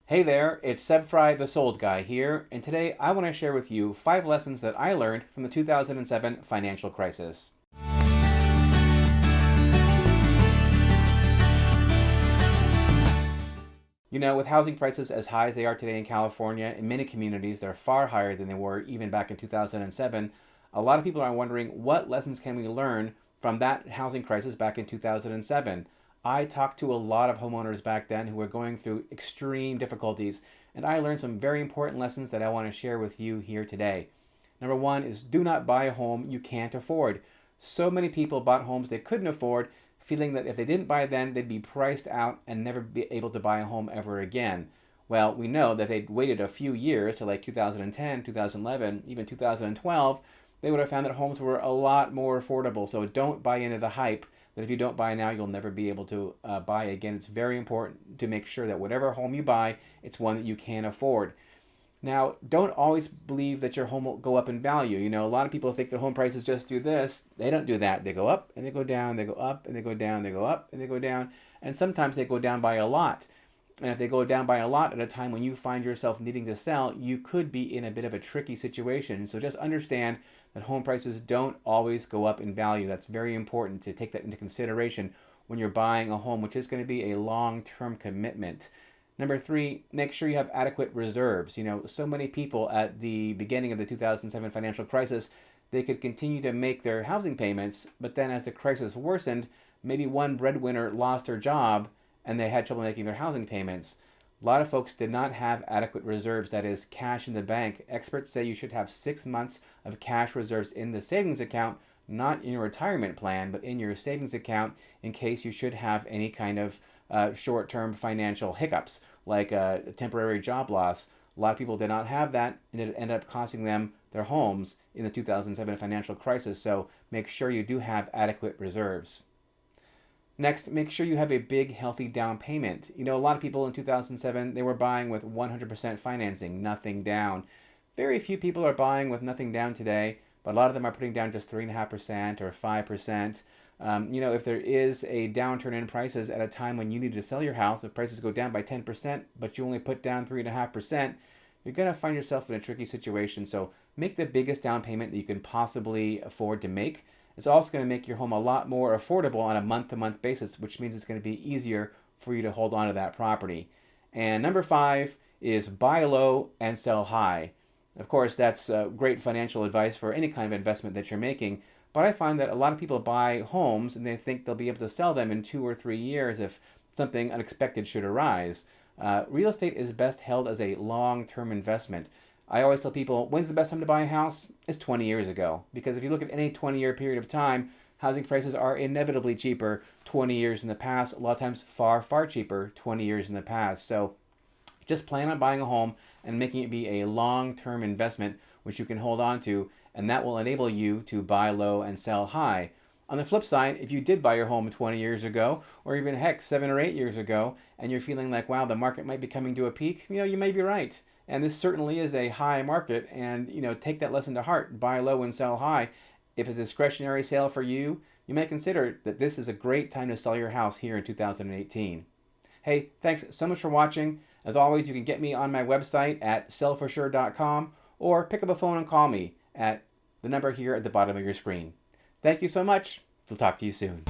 Hey there, it's Seb Frey, the Sold Guy here, and today I want to share with you 5 lessons that I learned from the 2007 financial crisis. With housing prices as high as they are today in California, in many communities they're far higher than they were even back in 2007. A lot of people are wondering, what lessons can we learn from that housing crisis back in 2007? I talked to a lot of homeowners back then who were going through extreme difficulties, and I learned some very important lessons that I want to share with you here today. Number one is, do not buy a home you can't afford. So many people bought homes they couldn't afford, feeling that if they didn't buy then, they'd be priced out and never be able to buy a home ever again. Well, we know that if they'd waited a few years to like 2010, 2011, even 2012, they would have found that homes were a lot more affordable. So don't buy into the hype that if you don't buy now, you'll never be able to buy again. It's very important to make sure that whatever home you buy, it's one that you can afford. Now, don't always believe that your home will go up in value. A lot of people think that home prices just do this. They don't do that. They go up and they go down, they go up and they go down, they go up and they go down. And sometimes they go down by a lot. And if they go down by a lot at a time when you find yourself needing to sell, you could be in a bit of a tricky situation. So just understand that home prices don't always go up in value. That's very important to take that into consideration when you're buying a home, which is going to be a long-term commitment. Number 3, make sure you have adequate reserves. So many people at the beginning of the 2007 financial crisis, they could continue to make their housing payments, but then as the crisis worsened, maybe one breadwinner lost their job and they had trouble making their housing payments. A lot of folks did not have adequate reserves, that is, cash in the bank. Experts say you should have 6 months of cash reserves in the savings account, not in your retirement plan, but in your savings account in case you should have any kind of short-term financial hiccups, like a temporary job loss. A lot of people did not have that, and it ended up costing them their homes in the 2007 financial crisis. So make sure you do have adequate reserves. Next, make sure you have a big, healthy down payment. A lot of people in 2007, they were buying with 100% financing, nothing down. Very few people are buying with nothing down today, but a lot of them are putting down just 3.5% or 5%. If there is a downturn in prices at a time when you need to sell your house, if prices go down by 10%, but you only put down 3.5%, you're going to find yourself in a tricky situation. So make the biggest down payment that you can possibly afford to make. It's also going to make your home a lot more affordable on a month-to-month basis, which means it's going to be easier for you to hold on to that property. And number 5 is buy low and sell high. Of course, that's great financial advice for any kind of investment that you're making. But I find that a lot of people buy homes and they think they'll be able to sell them in 2 or 3 years if something unexpected should arise. Real estate is best held as a long-term investment. I always tell people, when's the best time to buy a house? It's 20 years ago. Because if you look at any 20-year period of time, housing prices are inevitably cheaper 20 years in the past, a lot of times far, far cheaper 20 years in the past. So just plan on buying a home and making it be a long-term investment which you can hold on to, and that will enable you to buy low and sell high. On the flip side, if you did buy your home 20 years ago, or even heck, 7 or 8 years ago, and you're feeling like, wow, the market might be coming to a peak, you may be right. And this certainly is a high market, and take that lesson to heart. Buy low and sell high. If it's a discretionary sale for you, you may consider that this is a great time to sell your house here in 2018. Hey, thanks so much for watching. As always, you can get me on my website at sellforsure.com, or pick up a phone and call me at the number here at the bottom of your screen. Thank you so much. We'll talk to you soon.